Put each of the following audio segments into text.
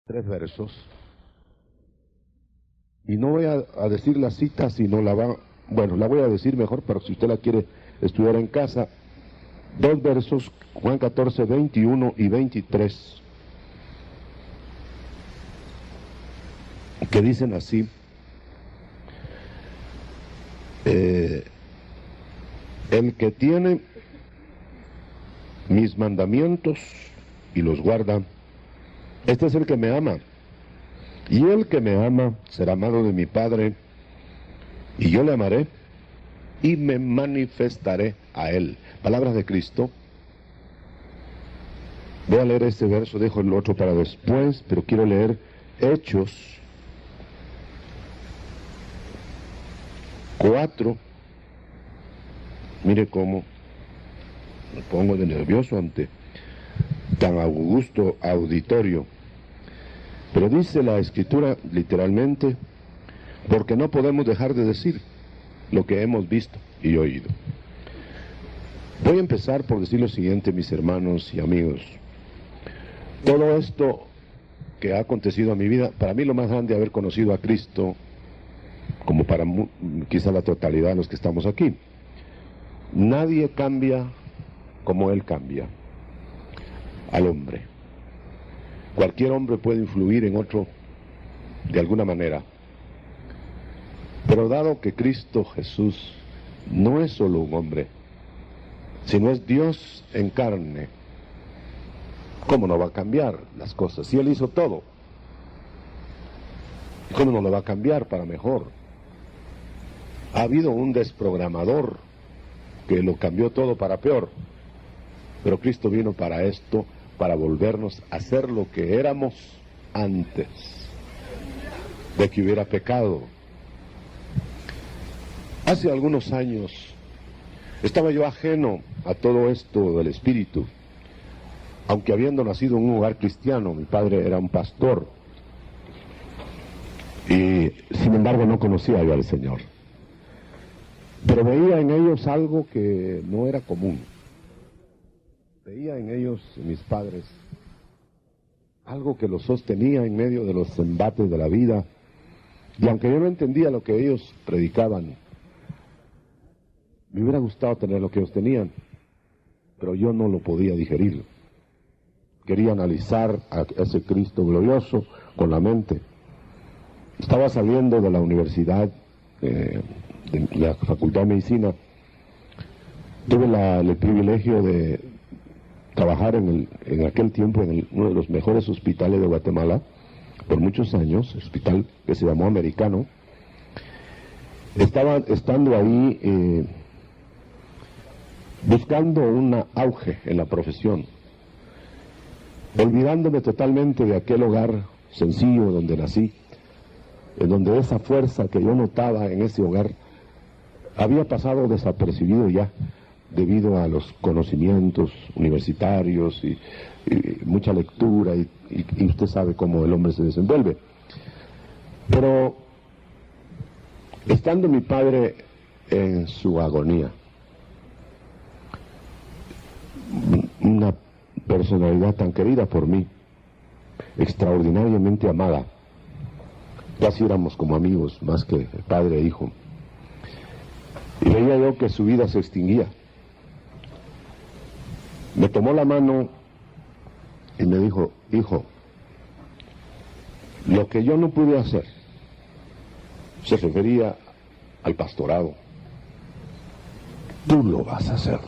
3 versos. Y no voy a decir la cita, sino la voy a decir mejor, pero si usted la quiere estudiar en casa. 2 versos, Juan 14, 21 y 23, que dicen así: el que tiene mis mandamientos y los guarda, este es el que me ama, y el que me ama será amado de mi Padre, y yo le amaré y me manifestaré a él. Palabras de Cristo. Voy a leer este verso, dejo el otro para después, pero quiero leer Hechos 4. Mire cómo me pongo de nervioso ante tan augusto auditorio. Pero dice la Escritura literalmente: porque no podemos dejar de decir lo que hemos visto y oído. Voy a empezar por decir lo siguiente, mis hermanos y amigos. Todo esto que ha acontecido a mi vida, para mí lo más grande es haber conocido a Cristo, como para quizá la totalidad de los que estamos aquí. Nadie cambia como Él cambia al hombre. Cualquier hombre puede influir en otro de alguna manera, pero dado que Cristo Jesús no es solo un hombre, sino es Dios en carne, ¿cómo no va a cambiar las cosas? Si Él hizo todo, ¿cómo no lo va a cambiar para mejor? Ha habido un desprogramador que lo cambió todo para peor, pero Cristo vino para esto, para volvernos a ser lo que éramos antes de que hubiera pecado. Hace algunos años estaba yo ajeno a todo esto del espíritu, aunque habiendo nacido en un hogar cristiano. Mi padre era un pastor y sin embargo no conocía yo al Señor, pero veía en ellos algo que no era común. Veía en ellos, en mis padres, algo que los sostenía en medio de los embates de la vida, y aunque yo no entendía lo que ellos predicaban, me hubiera gustado tener lo que ellos tenían, pero yo no lo podía digerir. Quería analizar a ese Cristo glorioso con la mente. Estaba saliendo de la universidad, de la Facultad de Medicina. Tuve el privilegio de trabajar en aquel tiempo en uno de los mejores hospitales de Guatemala, por muchos años, hospital que se llamó Americano. Estando ahí, buscando un auge en la profesión, olvidándome totalmente de aquel hogar sencillo donde nací, en donde esa fuerza que yo notaba en ese hogar había pasado desapercibido ya, debido a los conocimientos universitarios y mucha lectura, y usted sabe cómo el hombre se desenvuelve. Pero estando mi padre en su agonía, una personalidad tan querida por mí, extraordinariamente amada, casi éramos como amigos, más que padre e hijo, y veía yo que su vida se extinguía. Me tomó la mano y me dijo: hijo, lo que yo no pude hacer, se refería al pastorado, tú lo vas a hacer.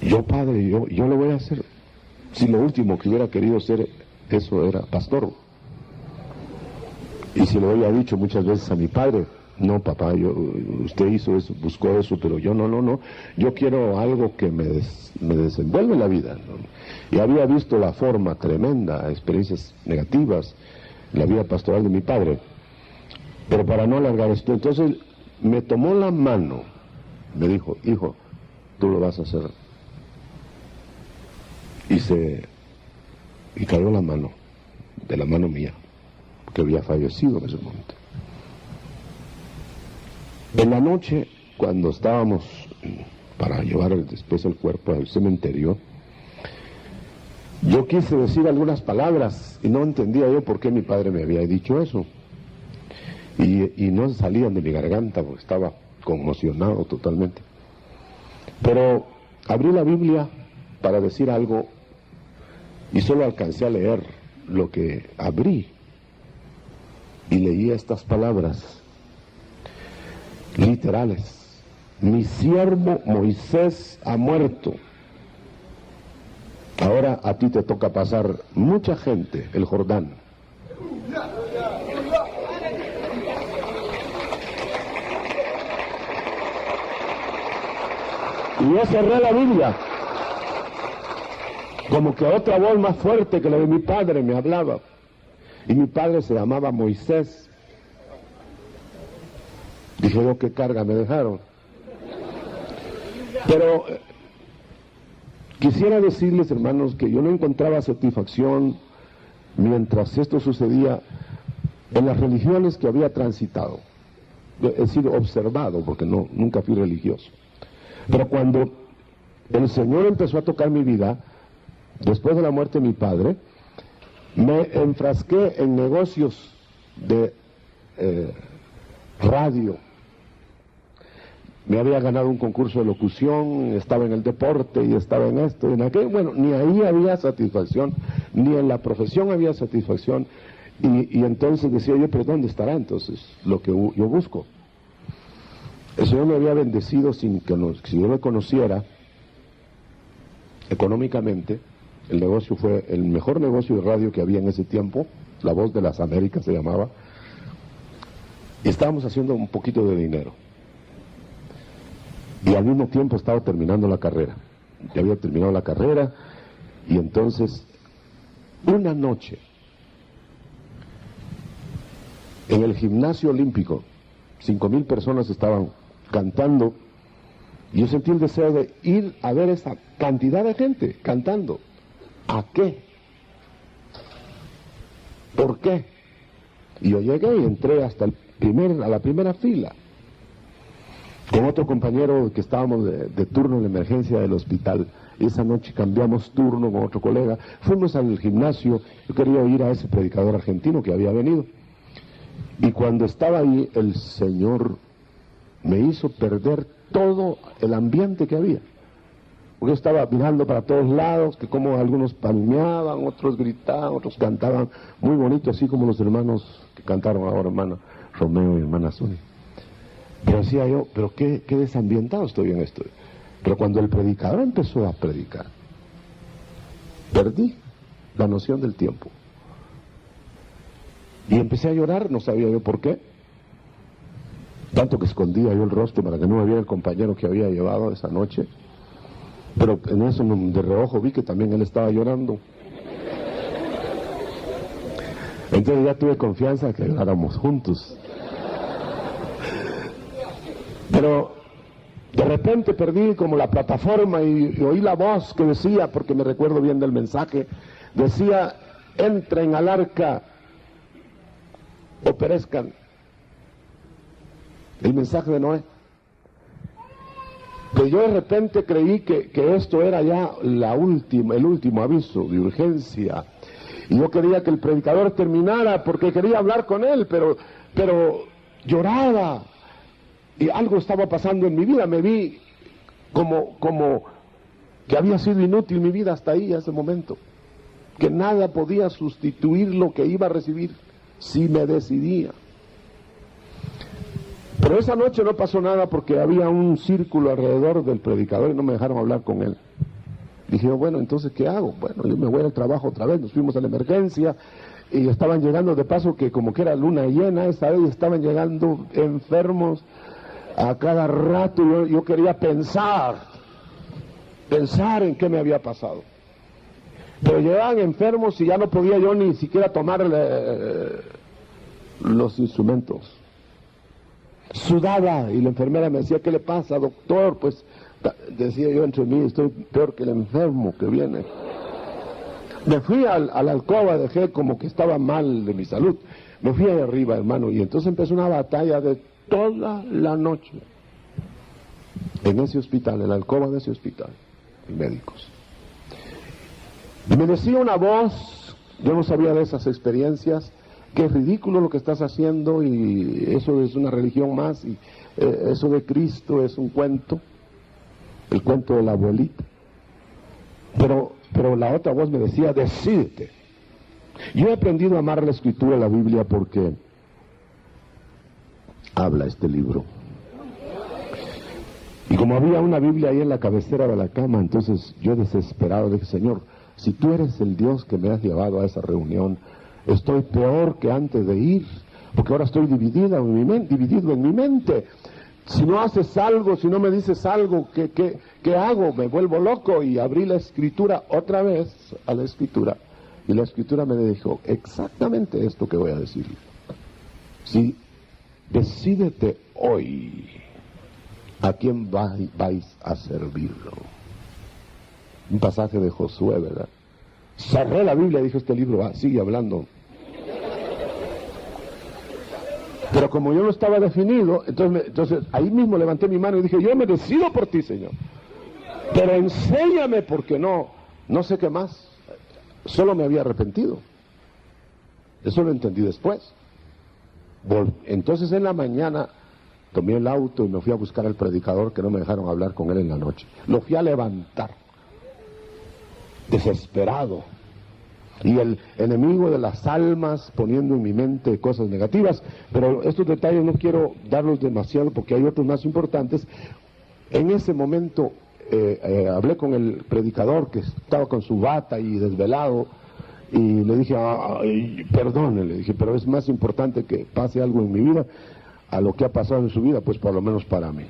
Yo, padre, yo lo voy a hacer. Si lo último que hubiera querido ser, eso era pastor. Y si lo había dicho muchas veces a mi padre: no, papá, usted hizo eso, buscó eso, pero yo no, yo quiero algo que me desenvuelve en la vida, ¿no? Y había visto la forma tremenda, experiencias negativas en la vida pastoral de mi padre. Pero para no alargar esto, entonces me tomó la mano, me dijo: hijo, tú lo vas a hacer. Y cayó la mano, de la mano mía, que había fallecido en ese momento. En la noche, cuando estábamos para llevar después el cuerpo al cementerio, Yo quise decir algunas palabras y no entendía yo por qué mi padre me había dicho eso. Y no salían de mi garganta porque estaba conmocionado totalmente. Pero abrí la Biblia para decir algo y solo alcancé a leer lo que abrí. Y leí estas palabras literales. Mi siervo Moisés ha muerto. Ahora a ti te toca pasar mucha gente el Jordán. Y yo cerré la Biblia, como que otra voz más fuerte que la de mi padre me hablaba. Y mi padre se llamaba Moisés. Dije yo, qué carga me dejaron. Pero quisiera decirles, hermanos, que yo no encontraba satisfacción mientras esto sucedía en las religiones que había transitado. He sido observado porque nunca fui religioso. Pero cuando el Señor empezó a tocar mi vida, después de la muerte de mi padre, me enfrasqué en negocios de radio. Me había ganado un concurso de locución, estaba en el deporte y estaba en esto y en aquello. Bueno, ni ahí había satisfacción, ni en la profesión había satisfacción. Y entonces decía yo, pero ¿dónde estará entonces lo que yo busco? El Señor me había bendecido sin que si yo me conociera económicamente. El negocio fue el mejor negocio de radio que había en ese tiempo, La Voz de las Américas se llamaba, y estábamos haciendo un poquito de dinero. Y al mismo tiempo estaba terminando la carrera. Ya había terminado la carrera, y entonces, una noche, en el gimnasio olímpico, 5,000 personas estaban cantando, y yo sentí el deseo de ir a ver esa cantidad de gente cantando. ¿A qué? ¿Por qué? Y yo llegué y entré hasta a la primera fila, con otro compañero que estábamos de turno en la emergencia del hospital. Esa noche cambiamos turno con otro colega, fuimos al gimnasio. Yo quería ir a ese predicador argentino que había venido, y cuando estaba ahí el Señor me hizo perder todo el ambiente que había, porque yo estaba mirando para todos lados, que como algunos palmeaban, otros gritaban, otros cantaban muy bonito, así como los hermanos que cantaron ahora, hermana Romeo y hermana Sonia. Pero decía yo, pero qué desambientado estoy en esto. Pero cuando el predicador empezó a predicar, perdí la noción del tiempo. Y empecé a llorar, no sabía yo por qué. Tanto que escondía yo el rostro para que no me viera el compañero que había llevado esa noche. Pero en eso de reojo vi que también él estaba llorando. Entonces ya tuve confianza de que lloráramos juntos. Pero de repente perdí como la plataforma y oí la voz que decía, porque me recuerdo bien del mensaje, decía, entren al arca o perezcan. El mensaje de Noé. Pero yo de repente creí que esto era ya el último aviso de urgencia. Y yo quería que el predicador terminara porque quería hablar con él, pero lloraba. Y algo estaba pasando en mi vida. Me vi como que había sido inútil mi vida hasta ahí, a ese momento. Que nada podía sustituir lo que iba a recibir si me decidía. Pero esa noche no pasó nada porque había un círculo alrededor del predicador y no me dejaron hablar con él. Dije, bueno, entonces, ¿qué hago? Bueno, yo me voy al trabajo otra vez. Nos fuimos a la emergencia y estaban llegando, de paso que como que era luna llena, esta vez estaban llegando enfermos a cada rato. Yo quería pensar en qué me había pasado. Pero llegaban enfermos y ya no podía yo ni siquiera tomar los instrumentos. Sudaba y la enfermera me decía, ¿qué le pasa, doctor? Pues decía yo entre mí, estoy peor que el enfermo que viene. Me fui a la alcoba, dejé como que estaba mal de mi salud. Me fui ahí arriba, hermano, y entonces empezó una batalla de toda la noche en ese hospital, en la alcoba de ese hospital, de médicos. Y me decía una voz, yo no sabía de esas experiencias, que es ridículo lo que estás haciendo y eso es una religión más y eso de Cristo es un cuento, el cuento de la abuelita. Pero la otra voz me decía, decídete. Yo he aprendido a amar la escritura de la Biblia porque habla este libro. Y como había una Biblia ahí en la cabecera de la cama, entonces yo desesperado dije, Señor, si tú eres el Dios que me has llevado a esa reunión, estoy peor que antes de ir, porque ahora estoy dividido en mi mente. Si no haces algo, si no me dices algo, ¿qué hago? Me vuelvo loco. Y abrí la escritura otra vez a la escritura. Y la escritura me dijo exactamente esto que voy a decir. Si decídete hoy a quién vais a servirlo. Un pasaje de Josué, ¿verdad? Cerré la Biblia y dije, este libro sigue hablando. Pero como yo no estaba definido, entonces ahí mismo levanté mi mano y dije, yo me decido por ti, Señor. Pero enséñame porque no sé qué más. Solo me había arrepentido. Eso lo entendí después. Entonces en la mañana tomé el auto y me fui a buscar al predicador que no me dejaron hablar con él en la noche. Lo fui a levantar. Desesperado. Y el enemigo de las almas poniendo en mi mente cosas negativas, pero estos detalles no quiero darlos demasiado porque hay otros más importantes. En ese momento hablé con el predicador que estaba con su bata y desvelado y le dije, perdone, le dije, pero es más importante que pase algo en mi vida a lo que ha pasado en su vida, pues por lo menos para mí.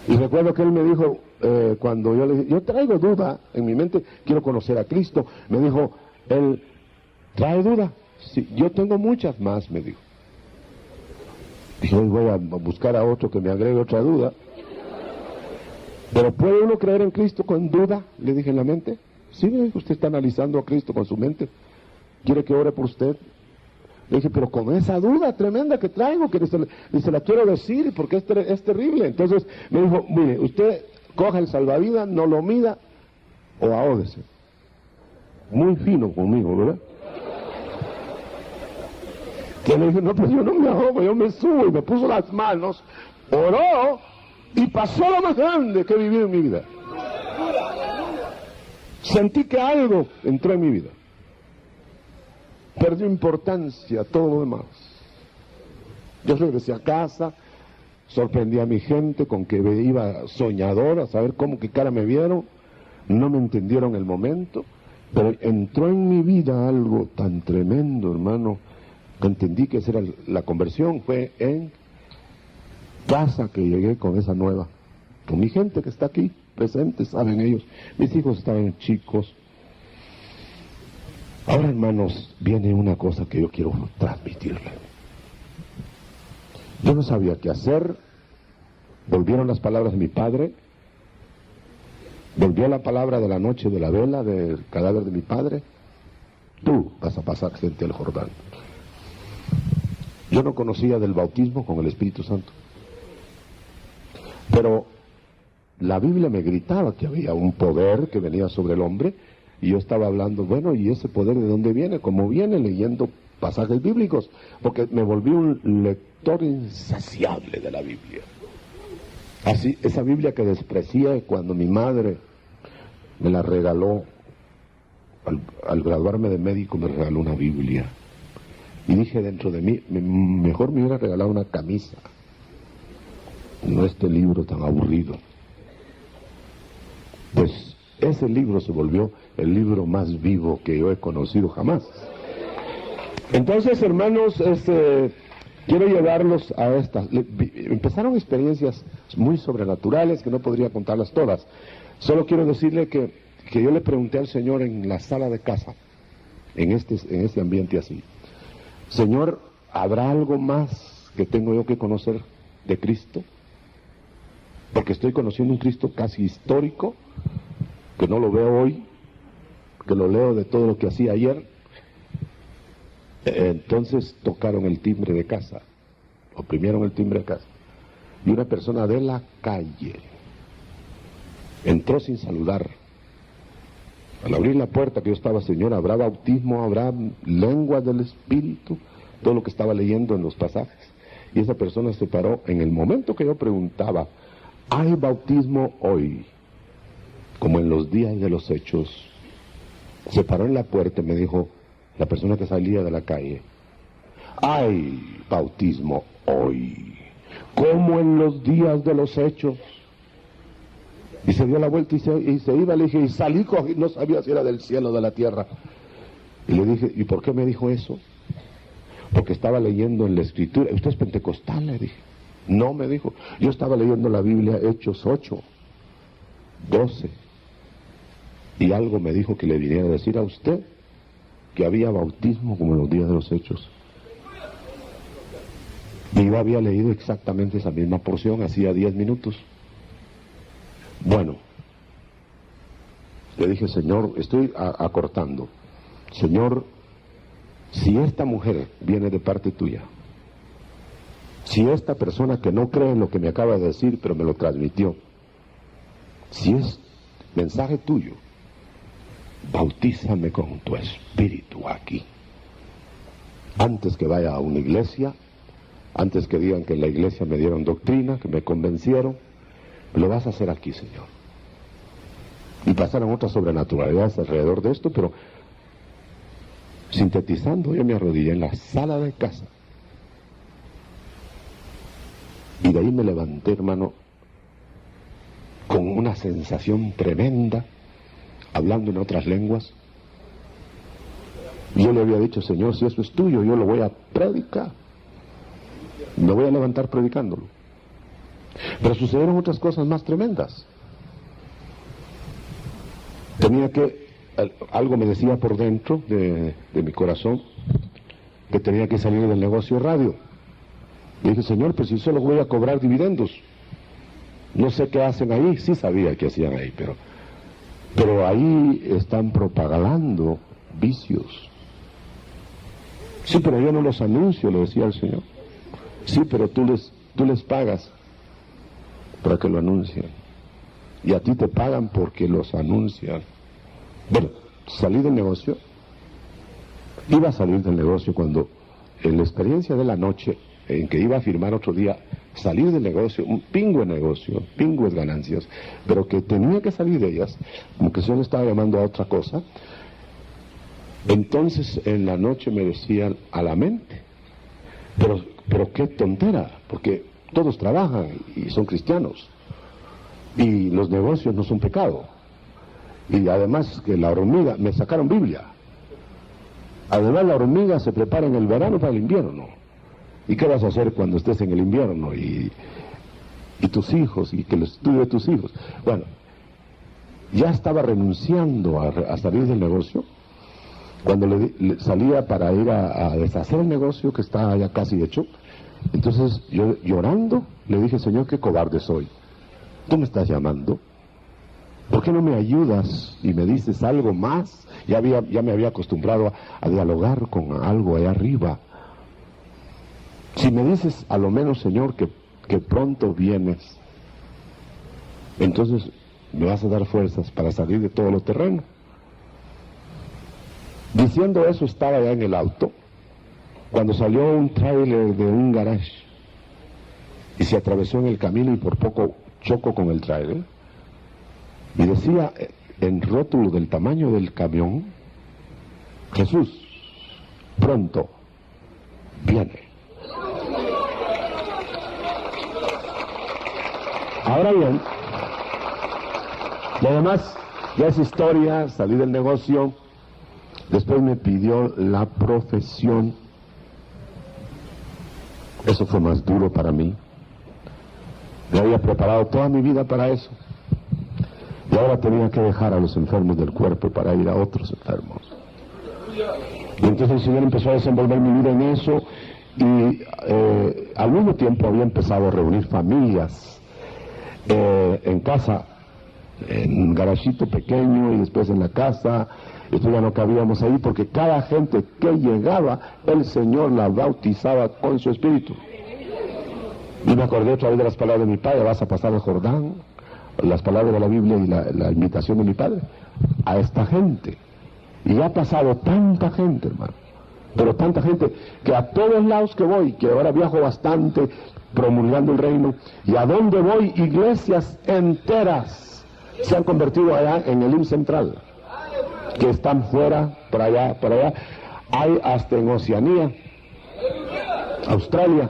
Y recuerdo que él me dijo, cuando yo le dije, yo traigo duda en mi mente, quiero conocer a Cristo, me dijo, él, ¿trae duda? Sí, yo tengo muchas más, me dijo. Dije, hoy voy a buscar a otro que me agregue otra duda. ¿Pero puede uno creer en Cristo con duda? Le dije en la mente. Sí, me dijo, usted está analizando a Cristo con su mente. ¿Quiere que ore por usted? Le dije, pero con esa duda tremenda que traigo, que se la quiero decir porque es terrible. Entonces me dijo, mire, usted coja el salvavidas, no lo mida o ahógese. Muy fino conmigo, ¿verdad? Que le dije, no, pues yo no me ahogo, yo me subo, y me puso las manos, oró y pasó lo más grande que he vivido en mi vida. Sentí que algo entró en mi vida. Perdió importancia todo lo demás. Yo regresé a casa, sorprendí a mi gente con que iba soñador, a saber cómo que cara me vieron, no me entendieron el momento, pero entró en mi vida algo tan tremendo, hermano, que entendí que esa era la conversión. Fue en casa que llegué con esa nueva, con mi gente que está aquí presente, saben ellos, mis hijos estaban chicos. Ahora, hermanos, viene una cosa que yo quiero transmitirle. Yo no sabía qué hacer. Volvieron las palabras de mi padre. Volvió la palabra de la noche de la vela del cadáver de mi padre. Tú vas a pasar frente al Jordán. Yo no conocía del bautismo con el Espíritu Santo. Pero la Biblia me gritaba que había un poder que venía sobre el hombre. Y yo estaba hablando, bueno, ¿y ese poder de dónde viene? ¿Cómo viene? Leyendo pasajes bíblicos, porque me volví un lector insaciable de la Biblia. Así, esa Biblia que desprecié cuando mi madre me la regaló, al graduarme de médico me regaló una Biblia. Y dije dentro de mí, mejor me hubiera regalado una camisa, no este libro tan aburrido. Pues ese libro se volvió el libro más vivo que yo he conocido jamás. Entonces, hermanos, quiero llevarlos a estas. Empezaron experiencias muy sobrenaturales que no podría contarlas todas. Solo quiero decirle que yo le pregunté al Señor en la sala de casa, en este ambiente así: Señor, ¿habrá algo más que tengo yo que conocer de Cristo? Porque estoy conociendo un Cristo casi histórico, que no lo veo hoy, que lo leo de todo lo que hacía ayer. Entonces tocaron el timbre de casa, oprimieron el timbre de casa, y una persona de la calle entró sin saludar, Al abrir la puerta que yo estaba, Señor, ¿habrá bautismo? ¿Habrá lenguas del Espíritu? Todo lo que estaba leyendo en los pasajes. Y esa persona se paró en el momento que yo preguntaba, ¿hay bautismo hoy? Como en los días de los Hechos. Se paró en la puerta y me dijo, la persona que salía de la calle, ¿hay bautismo hoy? Como en los días de los Hechos. Y se dio la vuelta y se iba. Le dije, y salí, no sabía si era del cielo o de la tierra. Y le dije, ¿y por qué me dijo eso? Porque estaba leyendo en la Escritura. ¿Usted es pentecostal? Le dije. No, me dijo. Yo estaba leyendo la Biblia, Hechos 8, 12. Y algo me dijo que le viniera a decir a usted que había bautismo como en los días de los Hechos. Y yo había leído exactamente esa misma porción hacía 10 minutos. Bueno, le dije, Señor, estoy acortando. Señor, si esta mujer viene de parte tuya, si esta persona que no cree en lo que me acaba de decir, pero me lo transmitió, si es mensaje tuyo, bautízame con tu espíritu aquí. Antes que vaya a una iglesia, antes que digan que en la iglesia me dieron doctrina, que me convencieron, lo vas a hacer aquí, Señor. Y pasaron otras sobrenaturalidades alrededor de esto, pero sintetizando, yo me arrodillé en la sala de casa. Y de ahí me levanté, hermano, con una sensación tremenda, hablando en otras lenguas. Y yo le había dicho, Señor, si eso es tuyo, yo lo voy a predicar. Me voy a levantar predicándolo. Pero sucedieron otras cosas más tremendas. Algo me decía por dentro de mi corazón, que tenía que salir del negocio radio. Le dije, Señor, pues si solo voy a cobrar dividendos. No sé qué hacen ahí, sí sabía qué hacían ahí, pero ahí están propagando vicios. Sí, pero yo no los anuncio, le decía al Señor. Sí, pero tú les pagas para que lo anuncien. Y a ti te pagan porque los anuncian. Bueno, salí del negocio. Iba a salir del negocio cuando, en la experiencia de la noche, en que iba a firmar otro día, salir del negocio, un pingües ganancias, pero que tenía que salir de ellas, como que el Señor le estaba llamando a otra cosa. Entonces en la noche me decían a la mente, pero qué tontera, porque todos trabajan y son cristianos, y los negocios no son pecado, y además que la hormiga, me sacaron Biblia, además la hormiga se prepara en el verano para el invierno. ¿Y qué vas a hacer cuando estés en el invierno? Y tus hijos, y que el estudio de tus hijos. Bueno, ya estaba renunciando a salir del negocio, cuando salía para ir a deshacer el negocio que estaba ya casi hecho. Entonces yo, llorando, le dije, Señor, qué cobarde soy. Tú me estás llamando. ¿Por qué no me ayudas y me dices algo más? Ya me había acostumbrado a dialogar con algo allá arriba. Si me dices a lo menos, Señor, que pronto vienes, entonces me vas a dar fuerzas para salir de todo lo terreno. Diciendo eso, estaba ya en el auto, cuando salió un tráiler de un garage y se atravesó en el camino y por poco chocó con el tráiler. Y decía en rótulo del tamaño del camión, Jesús, pronto, viene. Ahora bien, lo demás ya es historia, salí del negocio, después me pidió la profesión, eso fue más duro para mí, me había preparado toda mi vida para eso, y ahora tenía que dejar a los enfermos del cuerpo para ir a otros enfermos. Y entonces el Señor empezó a desenvolver mi vida en eso, y al mismo tiempo había empezado a reunir familias, en casa, en un garajito pequeño, y después en la casa. Esto ya no cabíamos ahí, porque cada gente que llegaba, el Señor la bautizaba con su espíritu. Y me acordé otra vez de las palabras de mi padre: vas a pasar el Jordán, las palabras de la Biblia y la invitación de mi padre a esta gente. Y ha pasado tanta gente, hermano, pero tanta gente, que a todos lados que voy, que ahora viajo bastante promulgando el reino, y a donde voy, iglesias enteras se han convertido allá en el IMSS Central, que están fuera, por allá, hay hasta en Oceanía, Australia,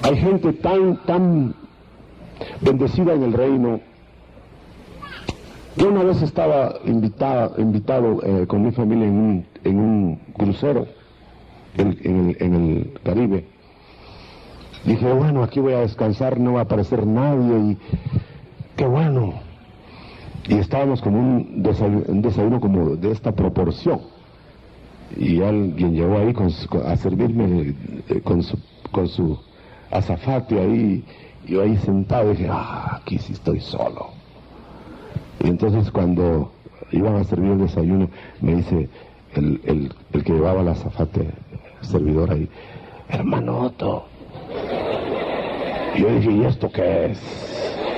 hay gente tan bendecida en el reino. Yo una vez estaba invitado con mi familia en un crucero en el Caribe. Dije, bueno, aquí voy a descansar, no va a aparecer nadie, y qué bueno. Y estábamos como un desayuno como de esta proporción. Y alguien llegó ahí a servirme con su azafate ahí, y yo ahí sentado dije, aquí sí estoy solo. Y entonces cuando iban a servir el desayuno, me dice el que llevaba el azafate, el servidor ahí, hermano Otto. Y yo dije, ¿y esto qué es?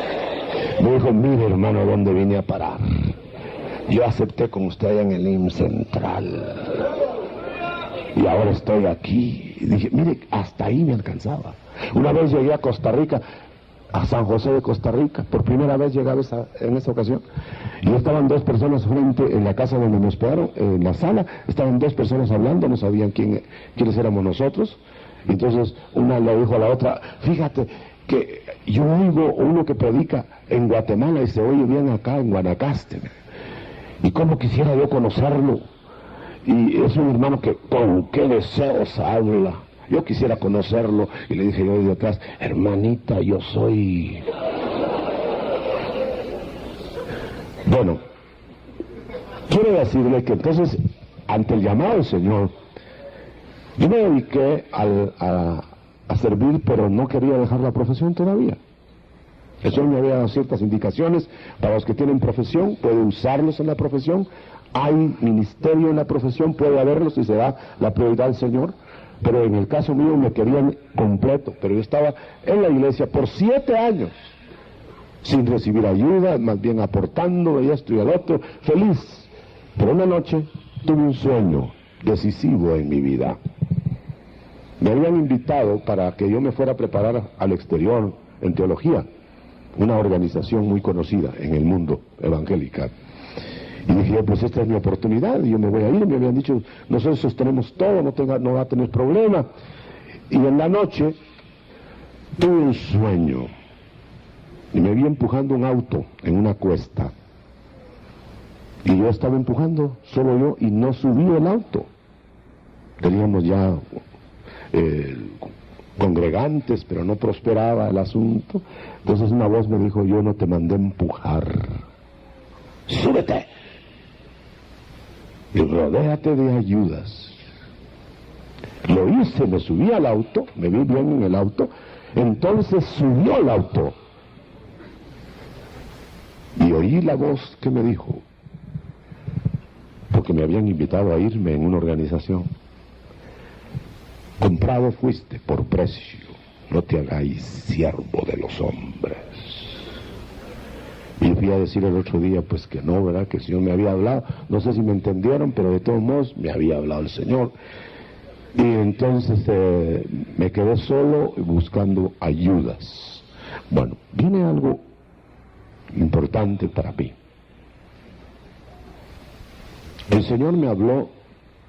Me dijo, mire hermano, ¿dónde vine a parar? Yo acepté con usted allá en el IMSS Central, y ahora estoy aquí. Y dije, mire, hasta ahí me alcanzaba. Una vez llegué a Costa Rica, a San José de Costa Rica, por primera vez llegaba en esa ocasión, y estaban dos personas frente en la casa donde me hospedaron, en la sala, estaban dos personas hablando, no sabían quiénes éramos nosotros. Entonces una le dijo a la otra, fíjate que yo oigo uno que predica en Guatemala y se oye bien acá en Guanacaste, y cómo quisiera yo conocerlo, y es un hermano que con qué deseos habla, yo quisiera conocerlo. Y le dije yo de atrás, hermanita, yo soy... Bueno, quiero decirle que entonces, ante el llamado del Señor, yo me dediqué a servir, pero no quería dejar la profesión todavía. El Señor me había dado ciertas indicaciones para los que tienen profesión, puede usarlos en la profesión, hay ministerio en la profesión, puede haberlos si se da la prioridad del Señor. Pero en el caso mío me querían completo, pero yo estaba en la iglesia por 7 años, sin recibir ayuda, más bien aportando y esto y el otro, feliz. Pero una noche tuve un sueño decisivo en mi vida. Me habían invitado para que yo me fuera a preparar al exterior en teología, una organización muy conocida en el mundo evangélico. Y dije, pues esta es mi oportunidad, y yo me voy a ir. Me habían dicho, nosotros sostenemos todo, no va a tener problema. Y en la noche tuve un sueño, y me vi empujando un auto en una cuesta, y yo estaba empujando, solo yo, y no subí el auto. Teníamos ya congregantes, pero no prosperaba el asunto. Entonces una voz me dijo, yo no te mandé empujar, súbete y rodéate de ayudas. Lo hice, me subí al auto, me vi bien en el auto, entonces subió al auto y oí la voz que me dijo, porque me habían invitado a irme en una organización, comprado fuiste por precio, no te hagáis siervo de los hombres. Y fui a decir el otro día, pues que no, ¿verdad? Que el Señor me había hablado. No sé si me entendieron, pero de todos modos me había hablado el Señor. Y entonces me quedé solo buscando ayudas. Bueno, viene algo importante para mí. El Señor me habló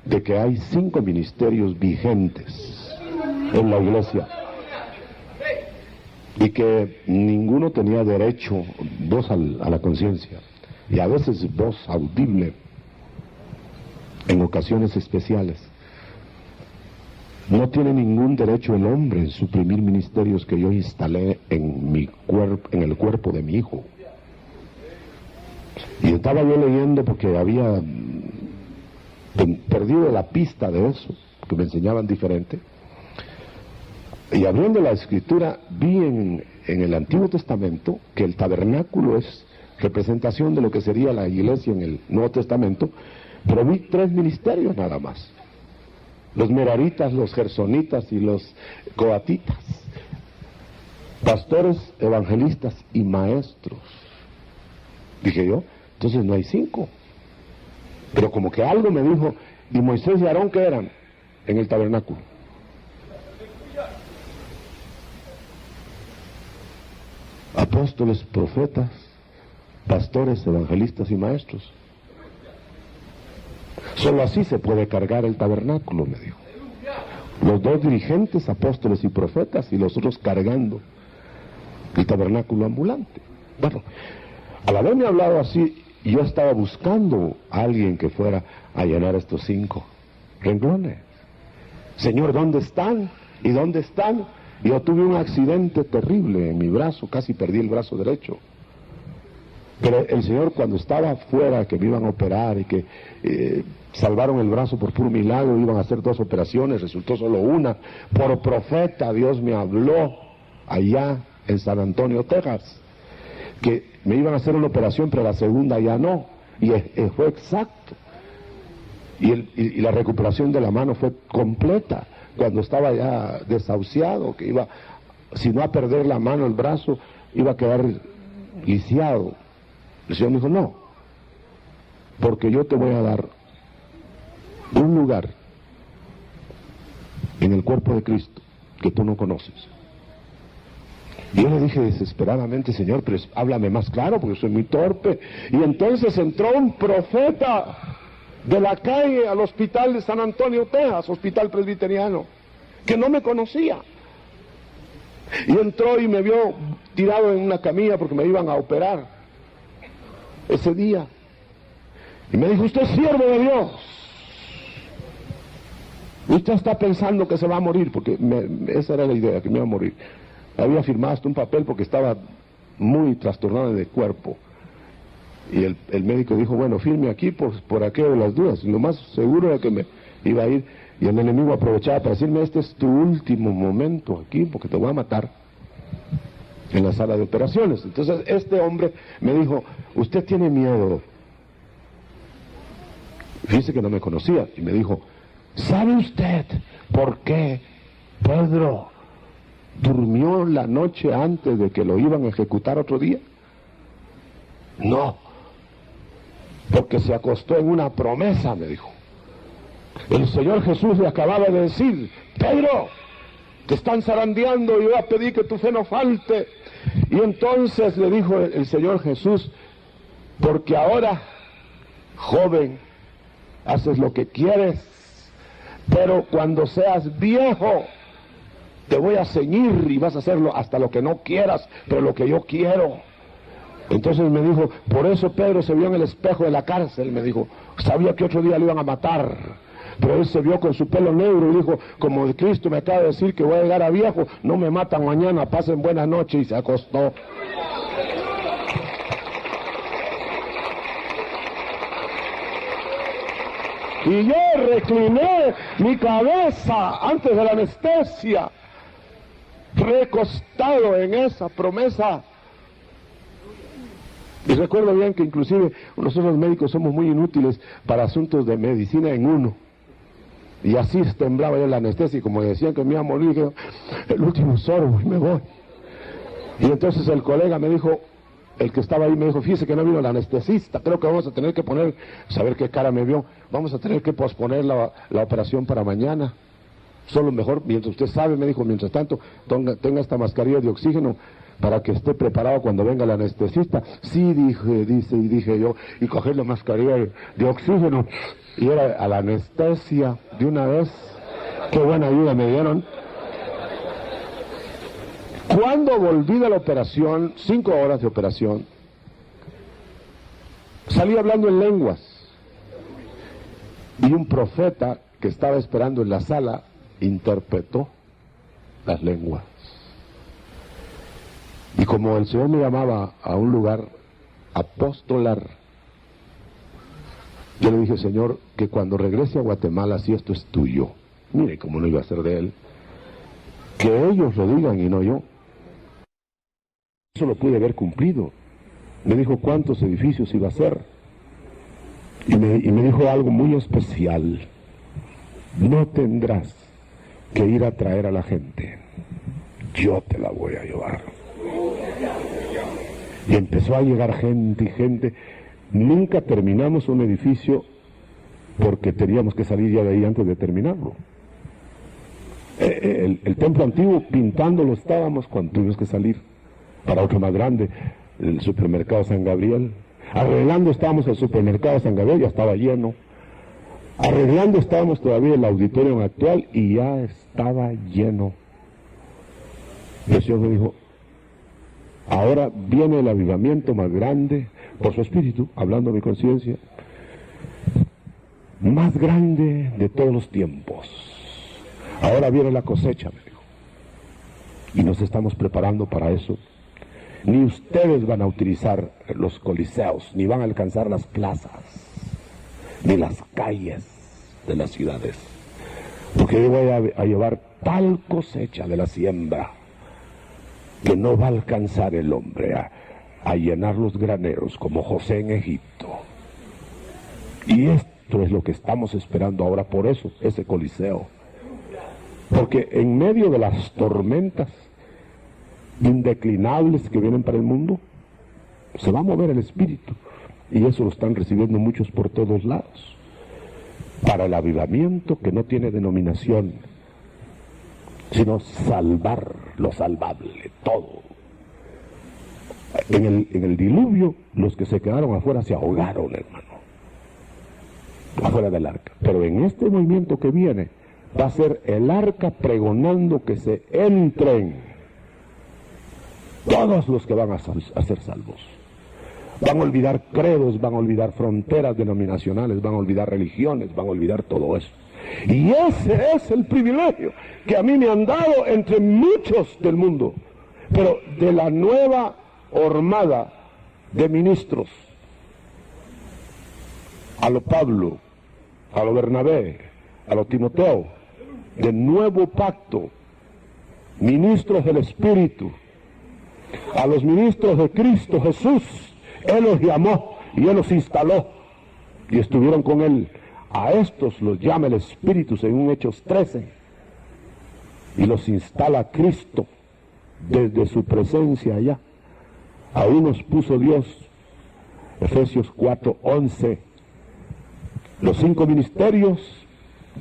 de que hay 5 ministerios vigentes en la iglesia, y que ninguno tenía derecho, voz a la conciencia, y a veces voz audible en ocasiones especiales. No tiene ningún derecho el hombre en suprimir ministerios que yo instalé en mi cuerpo, en el cuerpo de mi hijo. Y estaba yo leyendo porque había perdido la pista de eso, que me enseñaban diferente. Y abriendo la escritura, vi en el Antiguo Testamento que el tabernáculo es representación de lo que sería la iglesia en el Nuevo Testamento, pero vi 3 ministerios nada más: los meraritas, los gersonitas y los coatitas. pastores, evangelistas y maestros. Dije yo, entonces no hay 5. Pero como que algo me dijo, ¿y Moisés y Aarón qué eran? En el tabernáculo. Apóstoles, profetas, pastores, evangelistas y maestros. Solo así se puede cargar el tabernáculo, me dijo. Los 2 dirigentes, apóstoles y profetas, y los otros cargando el tabernáculo ambulante. Bueno, al haberme hablado así, yo estaba buscando a alguien que fuera a llenar estos 5 renglones. Señor, ¿dónde están? ¿Y dónde están? Y yo tuve un accidente terrible en mi brazo, casi perdí el brazo derecho. Pero el Señor, cuando estaba afuera, que me iban a operar y que salvaron el brazo por puro milagro, iban a hacer 2 operaciones, resultó solo una. Por profeta Dios me habló allá en San Antonio, Texas, que me iban a hacer una operación, pero la segunda ya no. Y fue exacto. Y la recuperación de la mano fue completa. Cuando estaba ya desahuciado, que iba, si no a perder la mano, el brazo, iba a quedar lisiado. El Señor me dijo, no, porque yo te voy a dar un lugar en el cuerpo de Cristo que tú no conoces. Y yo le dije desesperadamente, Señor, pero háblame más claro porque soy muy torpe. Y entonces entró un profeta de la calle al hospital de San Antonio, Texas, hospital presbiteriano, que no me conocía. Y entró y me vio tirado en una camilla porque me iban a operar ese día. Y me dijo, usted es siervo de Dios. Usted está pensando que se va a morir, porque esa era la idea, que me iba a morir. Había firmado hasta un papel porque estaba muy trastornado de cuerpo. Y el médico dijo, bueno, firme aquí por aquello de las dudas. Lo más seguro era que me iba a ir. Y el enemigo aprovechaba para decirme, este es tu último momento aquí, porque te voy a matar en la sala de operaciones. Entonces este hombre me dijo, usted tiene miedo. Fíjese que no me conocía. Y me dijo, ¿sabe usted por qué Pedro durmió la noche antes de que lo iban a ejecutar otro día? No, porque se acostó en una promesa, me dijo. El Señor Jesús le acababa de decir, Pedro, te están zarandeando y voy a pedir que tu fe no falte. Y entonces le dijo el Señor Jesús, porque ahora, joven, haces lo que quieres, pero cuando seas viejo, te voy a ceñir y vas a hacerlo hasta lo que no quieras, pero lo que yo quiero. Entonces me dijo, por eso Pedro se vio en el espejo de la cárcel, me dijo, sabía que otro día lo iban a matar, pero él se vio con su pelo negro y dijo, como Cristo me acaba de decir que voy a llegar a viejo, no me matan mañana, pasen buena noche, y se acostó. Y yo recliné mi cabeza antes de la anestesia, recostado en esa promesa. Y recuerdo bien que inclusive nosotros los médicos somos muy inútiles para asuntos de medicina en uno. Y así temblaba yo la anestesia, y como decían que me iba a morir, dije, el último sorbo y me voy. Y entonces el colega me dijo, el que estaba ahí me dijo, fíjese que no vino el anestesista, creo que vamos a tener que poner, saber qué cara me vio, vamos a tener que posponer la operación para mañana. Solo mejor, mientras usted sabe, me dijo, mientras tanto, tenga esta mascarilla de oxígeno para que esté preparado cuando venga el anestesista. Sí, dije yo, y coger la mascarilla de oxígeno, y era a la anestesia de una vez. Qué buena ayuda me dieron. Cuando volví de la operación, 5 horas de operación, salí hablando en lenguas, y un profeta que estaba esperando en la sala interpretó las lenguas. Y como el Señor me llamaba a un lugar apostolar, yo le dije, Señor, que cuando regrese a Guatemala, si esto es tuyo, mire cómo no iba a ser de él, que ellos lo digan y no yo. Eso lo pude haber cumplido. Me dijo cuántos edificios iba a hacer, y me dijo algo muy especial: no tendrás que ir a traer a la gente, yo te la voy a llevar. Y empezó a llegar gente y gente. Nunca terminamos un edificio porque teníamos que salir ya de ahí antes de terminarlo. El templo antiguo, pintándolo estábamos cuando tuvimos que salir para otro más grande, el supermercado San Gabriel. Arreglando estábamos el supermercado San Gabriel, ya estaba lleno. Arreglando estábamos todavía el auditorio actual y ya estaba lleno. El Señor me dijo, ahora viene el avivamiento más grande, por su espíritu, hablando a mi conciencia, más grande de todos los tiempos. Ahora viene la cosecha, me dijo. Y nos estamos preparando para eso. Ni ustedes van a utilizar los coliseos, ni van a alcanzar las plazas, ni las calles de las ciudades. Porque yo voy a llevar tal cosecha de la siembra que no va a alcanzar el hombre a llenar los graneros como José en Egipto. Y esto es lo que estamos esperando ahora, por eso, ese coliseo. Porque en medio de las tormentas indeclinables que vienen para el mundo, se va a mover el Espíritu. Y eso lo están recibiendo muchos por todos lados. Para el avivamiento que no tiene denominación, sino salvar lo salvable, todo. En el diluvio, los que se quedaron afuera se ahogaron, hermano, afuera del arca. Pero en este movimiento que viene, va a ser el arca pregonando que se entren todos los que van a ser salvos. Van a olvidar credos, van a olvidar fronteras denominacionales, van a olvidar religiones, van a olvidar todo eso. Y ese es el privilegio que a mí me han dado entre muchos del mundo, pero de la nueva hormada de ministros, a lo Pablo, a lo Bernabé, a lo Timoteo, del nuevo pacto, ministros del Espíritu, a los ministros de Cristo Jesús. Él los llamó y Él los instaló y estuvieron con Él. A estos los llama el Espíritu según Hechos 13 y los instala Cristo desde su presencia allá. A unos puso Dios, Efesios 4:11, los 5 ministerios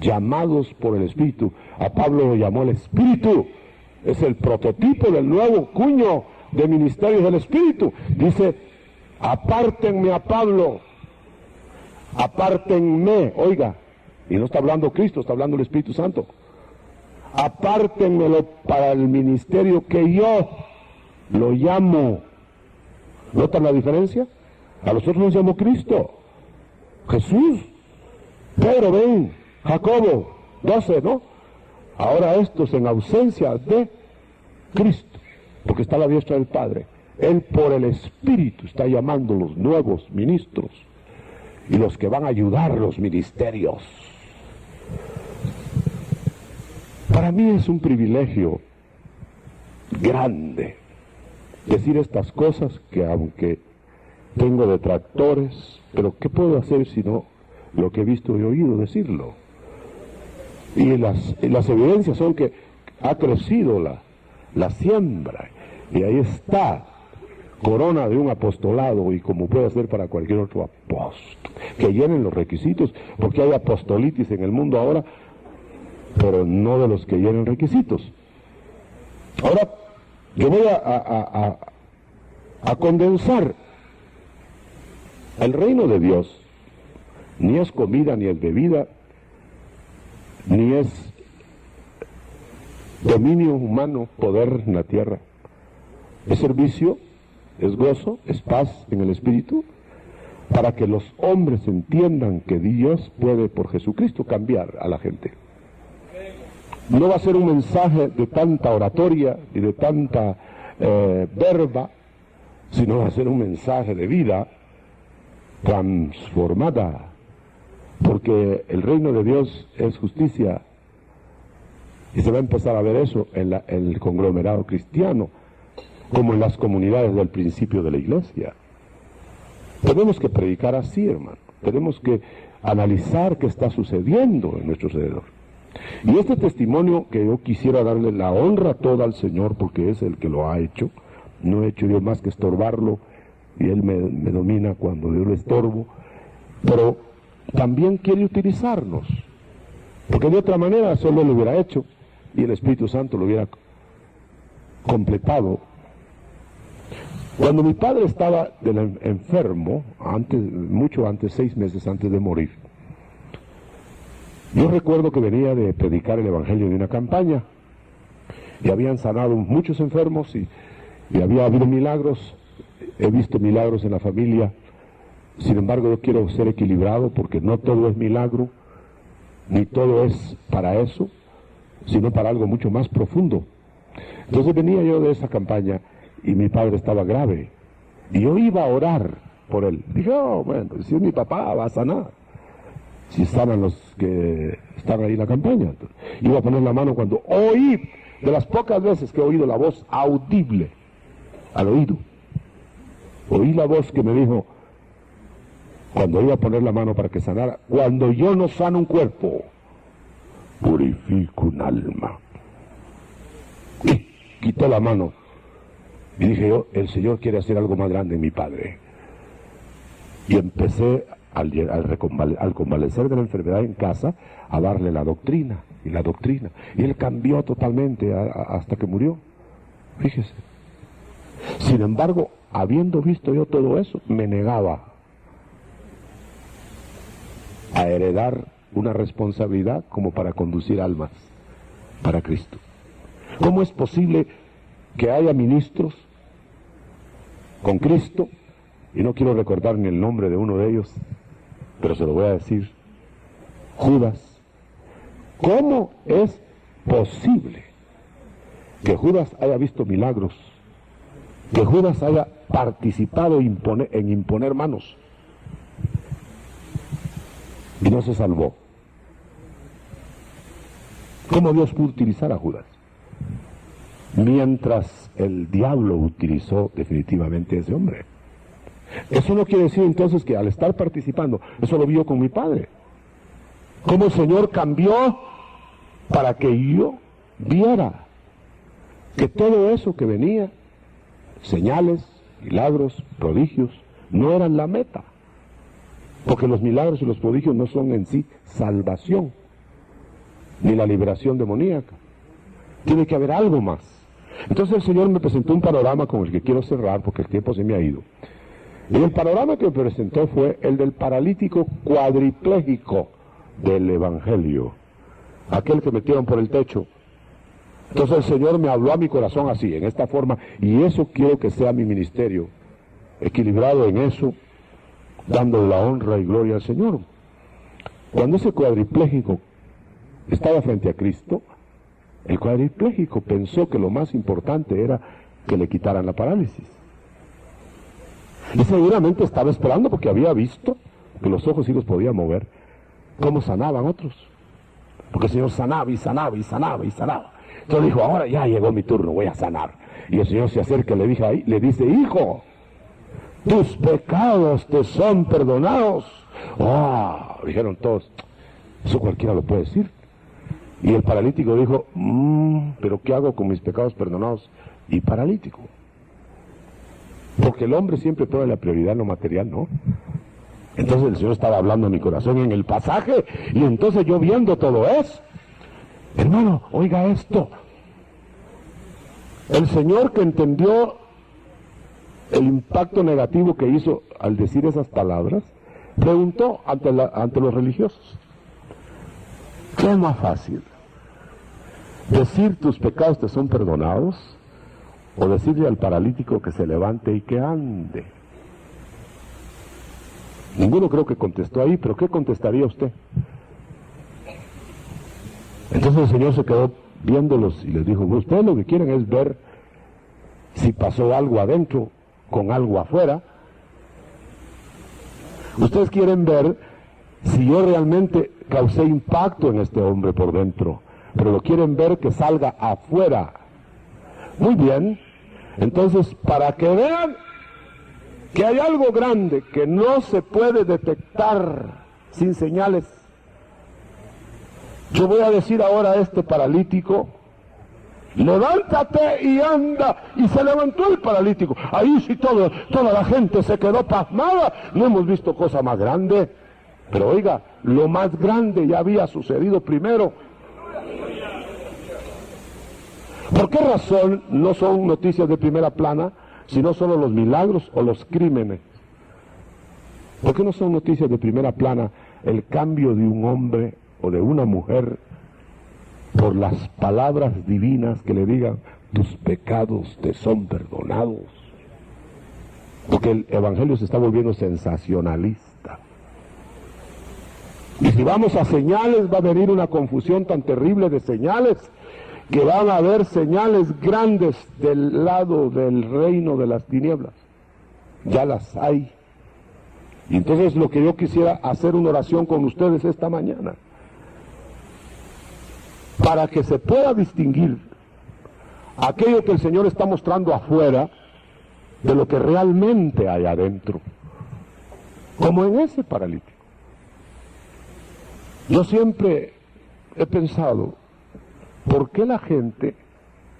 llamados por el Espíritu. A Pablo lo llamó el Espíritu, es el prototipo del nuevo cuño de ministerios del Espíritu. Dice, apártenme a Pablo, apártenme, oiga, y no está hablando Cristo, está hablando el Espíritu Santo. Apártenmelo para el ministerio que yo lo llamo. ¿Notan la diferencia? A nosotros nos llamó Cristo, Jesús, Pedro, ven, Jacobo, 12, ¿no? Ahora estos en ausencia de Cristo, porque está a la diestra del Padre. Él por el Espíritu está llamando los nuevos ministros y los que van a ayudar los ministerios. Para mí es un privilegio grande decir estas cosas, que aunque tengo detractores, pero ¿qué puedo hacer sino lo que he visto y oído decirlo? Y las evidencias son que ha crecido la siembra, y ahí está, corona de un apostolado, y como puede ser para cualquier otro apóstol, que llenen los requisitos, porque hay apostolitis en el mundo ahora, pero no de los que llenen requisitos. Ahora, yo voy a condensar. El reino de Dios ni es comida, ni es bebida, ni es dominio humano, poder en la tierra. Es servicio, es gozo, es paz en el Espíritu, para que los hombres entiendan que Dios puede por Jesucristo cambiar a la gente. No va a ser un mensaje de tanta oratoria y de tanta verba, sino va a ser un mensaje de vida transformada, porque el reino de Dios es justicia, y se va a empezar a ver eso en el conglomerado cristiano, como en las comunidades del principio de la iglesia. Tenemos que predicar así, hermano. Tenemos que analizar qué está sucediendo en nuestro alrededor. Y este testimonio que yo quisiera darle la honra toda al Señor, porque es el que lo ha hecho, no he hecho yo más que estorbarlo, y Él me domina cuando yo lo estorbo, pero también quiere utilizarnos, porque de otra manera solo lo hubiera hecho, y el Espíritu Santo lo hubiera completado. Cuando mi padre estaba enfermo, mucho antes, 6 meses antes de morir, yo recuerdo que venía de predicar el Evangelio de una campaña, y habían sanado muchos enfermos, y había habido milagros. He visto milagros en la familia. Sin embargo, yo quiero ser equilibrado, porque no todo es milagro, ni todo es para eso, sino para algo mucho más profundo. Entonces venía yo de esa campaña, y mi padre estaba grave, y yo iba a orar por él. Dije, oh, bueno, si es mi papá, va a sanar, si sanan los que están ahí en la campaña. Entonces, iba a poner la mano cuando oí, de las pocas veces que he oído la voz audible al oído, oí la voz que me dijo, cuando iba a poner la mano para que sanara: cuando yo no sano un cuerpo, purifico un alma. Y quité la mano, y dije yo, el Señor quiere hacer algo más grande en mi padre. Y empecé, al convalecer de la enfermedad en casa, a darle la doctrina, y la doctrina. Y él cambió totalmente hasta que murió. Fíjese. Sin embargo, habiendo visto yo todo eso, me negaba a heredar una responsabilidad como para conducir almas para Cristo. ¿Cómo es posible que haya ministros con Cristo? Y no quiero recordar ni el nombre de uno de ellos, pero se lo voy a decir: Judas. ¿Cómo es posible que Judas haya visto milagros, que Judas haya participado en imponer manos, y no se salvó? ¿Cómo Dios pudo utilizar a Judas? Mientras el diablo utilizó definitivamente a ese hombre. Eso no quiere decir entonces que al estar participando, eso lo vio con mi padre, cómo el Señor cambió para que yo viera que todo eso que venía, señales, milagros, prodigios, no eran la meta, porque los milagros y los prodigios no son en sí salvación, ni la liberación demoníaca. Tiene que haber algo más. Entonces el Señor me presentó un panorama con el que quiero cerrar, porque el tiempo se me ha ido. Y el panorama que me presentó fue el del paralítico cuadripléjico del Evangelio, aquel que metieron por el techo. Entonces el Señor me habló a mi corazón así, en esta forma, y eso quiero que sea mi ministerio, equilibrado en eso, dándole la honra y gloria al Señor. Cuando ese cuadripléjico estaba frente a Cristo, el cuadripléjico pensó que lo más importante era que le quitaran la parálisis. Y seguramente estaba esperando, porque había visto que los ojos sí los podía mover, cómo sanaban otros. Porque el Señor sanaba y sanaba y sanaba y sanaba. Entonces dijo, ahora ya llegó mi turno, voy a sanar. Y el Señor se acerca y le dice, hijo, tus pecados te son perdonados. Dijeron todos, eso cualquiera lo puede decir. Y el paralítico dijo, pero ¿qué hago con mis pecados perdonados y paralítico? Porque el hombre siempre pone la prioridad en lo material, ¿no? Entonces el Señor estaba hablando a mi corazón en el pasaje, y entonces yo viendo todo eso, hermano, oiga esto. El Señor, que entendió el impacto negativo que hizo al decir esas palabras, preguntó ante los religiosos, ¿qué es más fácil? ¿Decir tus pecados te son perdonados? ¿O decirle al paralítico que se levante y que ande? Ninguno creo que contestó ahí, pero ¿qué contestaría usted? Entonces el Señor se quedó viéndolos y les dijo, ustedes lo que quieren es ver si pasó algo adentro con algo afuera. Ustedes quieren ver si yo realmente causé impacto en este hombre por dentro, pero lo quieren ver que salga afuera. Muy bien, entonces para que vean que hay algo grande que no se puede detectar sin señales, Yo voy a decir ahora a este paralítico: levántate y anda. Y se levantó el paralítico. Ahí sí toda la gente se quedó pasmada. No hemos visto cosa más grande. Pero oiga, lo más grande ya había sucedido primero. ¿Por qué razón no son noticias de primera plana, sino solo los milagros o los crímenes? ¿Por qué no son noticias de primera plana el cambio de un hombre o de una mujer por las palabras divinas que le digan: tus pecados te son perdonados? Porque el evangelio se está volviendo sensacionalista. Y si vamos a señales, va a venir una confusión tan terrible de señales, que van a haber señales grandes del lado del reino de las tinieblas. Ya las hay. Y entonces lo que yo quisiera hacer una oración con ustedes esta mañana, para que se pueda distinguir aquello que el Señor está mostrando afuera de lo que realmente hay adentro, como en ese paralítico. Yo siempre he pensado, ¿por qué la gente,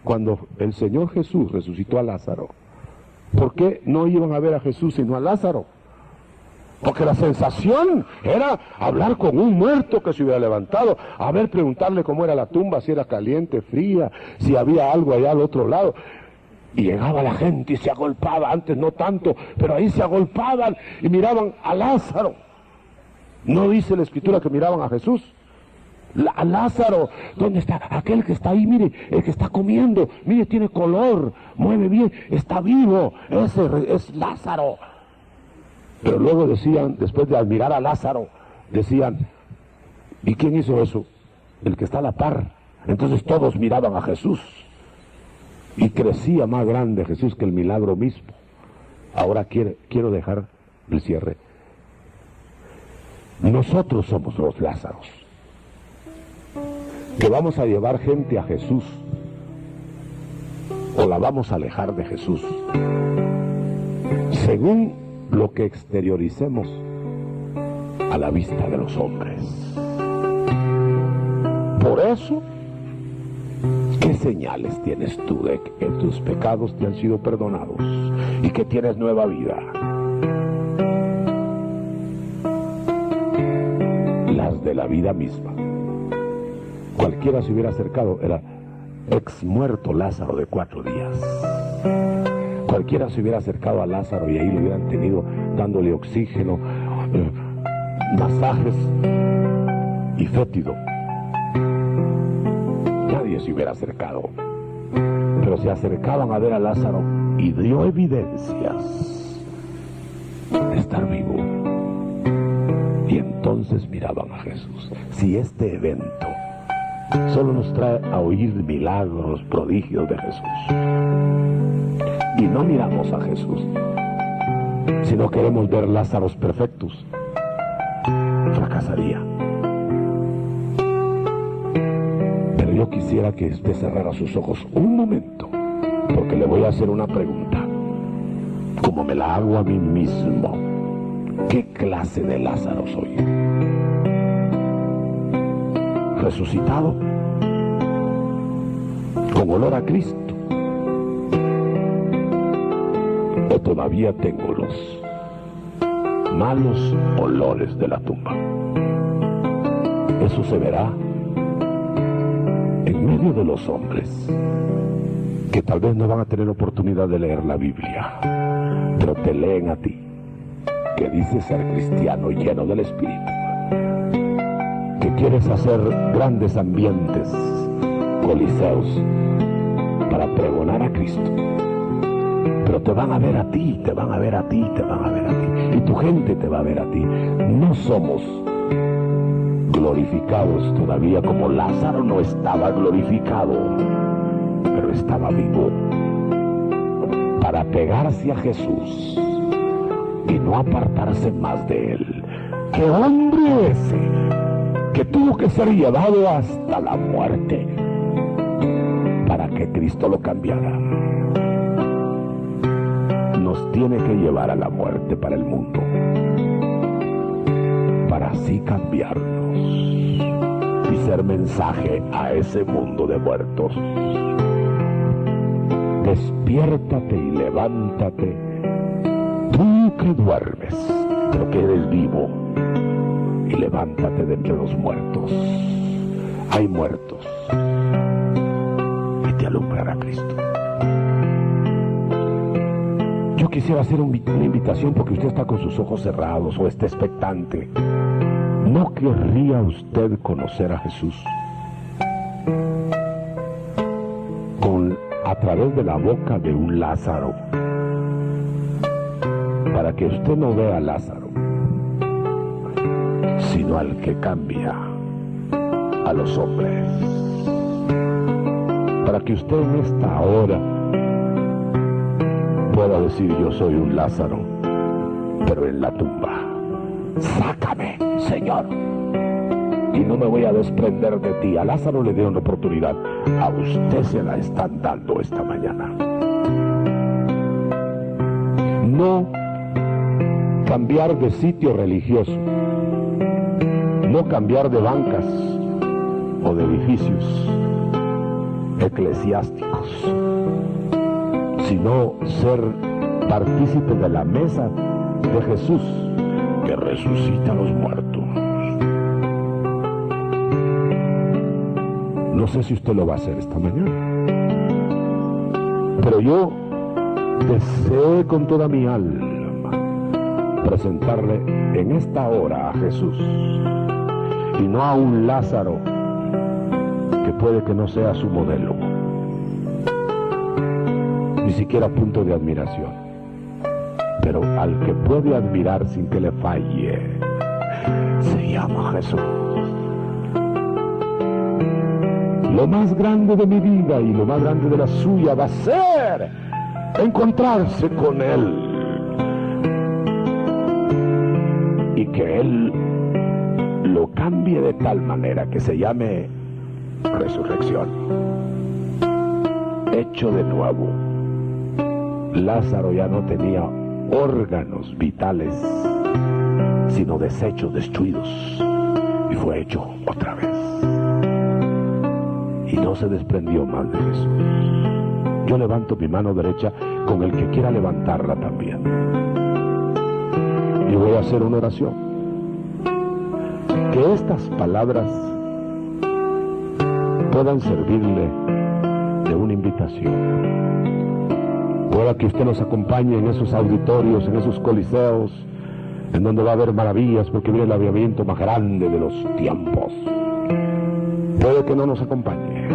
cuando el Señor Jesús resucitó a Lázaro, por qué no iban a ver a Jesús sino a Lázaro? Porque la sensación era hablar con un muerto que se hubiera levantado, a ver, preguntarle cómo era la tumba, si era caliente, fría, si había algo allá al otro lado. Y llegaba la gente y se agolpaba, antes no tanto, pero ahí se agolpaban y miraban a Lázaro. No dice la Escritura que miraban a Jesús. A Lázaro, ¿dónde está? Aquel que está ahí, mire, el que está comiendo, mire, tiene color, mueve bien, está vivo, ese es Lázaro. Pero luego decían, después de admirar a Lázaro, decían: ¿y quién hizo eso? El que está a la par. Entonces todos miraban a Jesús, y crecía más grande Jesús que el milagro mismo. Ahora quiero dejar el cierre. Nosotros somos los Lázaros, que vamos a llevar gente a Jesús, o la vamos a alejar de Jesús, según lo que exterioricemos a la vista de los hombres. Por eso, ¿qué señales tienes tú de que tus pecados te han sido perdonados y que tienes nueva vida? Las de la vida misma. Cualquiera se hubiera acercado, era ex muerto Lázaro de 4 días. Cualquiera se hubiera acercado a Lázaro y ahí lo hubieran tenido dándole oxígeno, masajes y fétido. Nadie se hubiera acercado, pero se acercaban a ver a Lázaro y dio evidencias de estar vivo. Y entonces miraban a Jesús. Si este evento solo nos trae a oír milagros, prodigios de Jesús, y no miramos a Jesús, sino queremos ver Lázaros perfectos, fracasaría. Pero yo quisiera que usted cerrara sus ojos un momento, porque le voy a hacer una pregunta, como me la hago a mí mismo: ¿qué clase de Lázaro soy? ¿Resucitado? ¿Con olor a Cristo? ¿O todavía tengo los malos olores de la tumba? Eso se verá en medio de los hombres que tal vez no van a tener oportunidad de leer la Biblia, pero te leen a ti, que dices ser cristiano lleno del Espíritu, que quieres hacer grandes ambientes, coliseos, para pregonar a Cristo. Pero te van a ver a ti, te van a ver a ti, te van a ver a ti, y tu gente te va a ver a ti. No somos glorificados todavía, como Lázaro no estaba glorificado, pero estaba vivo, para pegarse a Jesús y no apartarse más de él. ¿Qué hombre ese que tuvo que ser llevado hasta la muerte para que Cristo lo cambiara? Nos tiene que llevar a la muerte para el mundo, para así cambiarnos y hacer mensaje a ese mundo de muertos. Despiértate y levántate, tú que duermes, pero que eres vivo, y levántate de entre los muertos. Hay muertos, y te alumbrará Cristo. Yo quisiera hacer una invitación, porque usted está con sus ojos cerrados o está expectante. ¿No querría usted conocer a Jesús a través de la boca de un Lázaro? Para que usted no vea a Lázaro, sino al que cambia a los hombres. Para que usted en esta hora pueda decir: yo soy un Lázaro, pero en la tumba. Sácame, Señor, y no me voy a desprender de ti. A Lázaro le dieron oportunidad, a usted se la están dando esta mañana. No cambiar de sitio religioso, no cambiar de bancas o de edificios eclesiásticos, sino ser partícipe de la mesa de Jesús, que resucita a los muertos. No sé si usted lo va a hacer esta mañana, pero yo deseo con toda mi alma presentarle en esta hora a Jesús, y no a un Lázaro que puede que no sea su modelo, ni siquiera punto de admiración, pero al que puede admirar sin que le falle, se llama Jesús. Lo más grande de mi vida y lo más grande de la suya va a ser encontrarse con Él, y que Él lo cambie de tal manera que se llame resurrección, hecho de nuevo. Lázaro ya no tenía órganos vitales, sino desechos, destruidos, y fue hecho otra vez, y no se desprendió más de Jesús. Yo levanto mi mano derecha con el que quiera levantarla también, y voy a hacer una oración. Que estas palabras puedan servirle de una invitación. Pueda que usted nos acompañe en esos auditorios, en esos coliseos, en donde va a haber maravillas, porque viene el avivamiento más grande de los tiempos. Puede que no nos acompañe,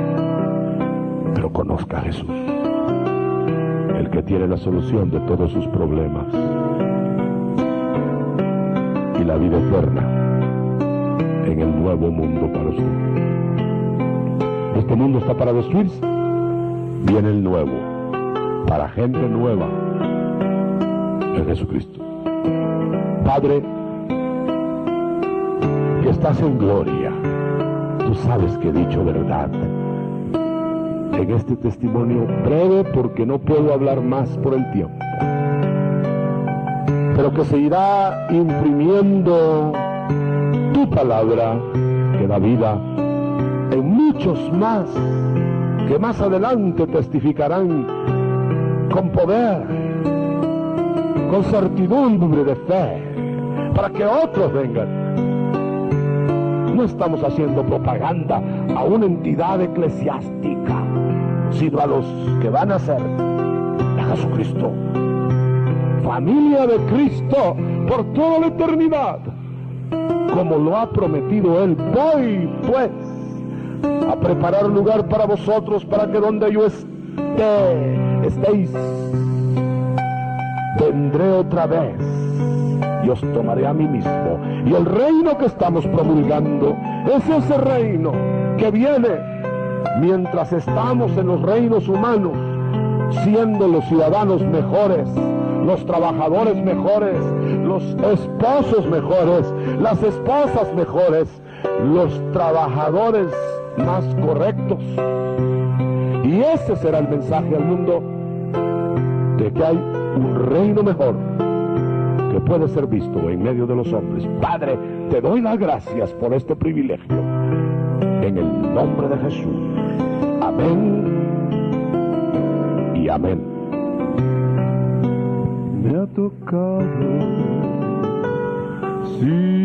pero conozca a Jesús, el que tiene la solución de todos sus problemas y la vida eterna en el nuevo mundo para usted. Este mundo está para destruirse, viene el nuevo, para gente nueva en Jesucristo. Padre, que estás en gloria, tú sabes que he dicho verdad en este testimonio breve, porque no puedo hablar más por el tiempo, pero que se irá imprimiendo tu palabra que da vida en muchos más que más adelante testificarán con poder, con certidumbre de fe, para que otros vengan. No estamos haciendo propaganda a una entidad eclesiástica, sino a los que van a ser de Jesucristo, familia de Cristo por toda la eternidad, como lo ha prometido Él. Voy pues a preparar lugar para vosotros, para que donde yo estéis, vendré otra vez y os tomaré a mí mismo. Y el reino que estamos promulgando es ese reino que viene mientras estamos en los reinos humanos, siendo los ciudadanos mejores, los trabajadores mejores, los esposos mejores, las esposas mejores, los trabajadores más correctos. Y ese será el mensaje al mundo, de que hay un reino mejor que puede ser visto en medio de los hombres. Padre, te doy las gracias por este privilegio, en el nombre de Jesús. Amén y amén. Me ha tocado, sí.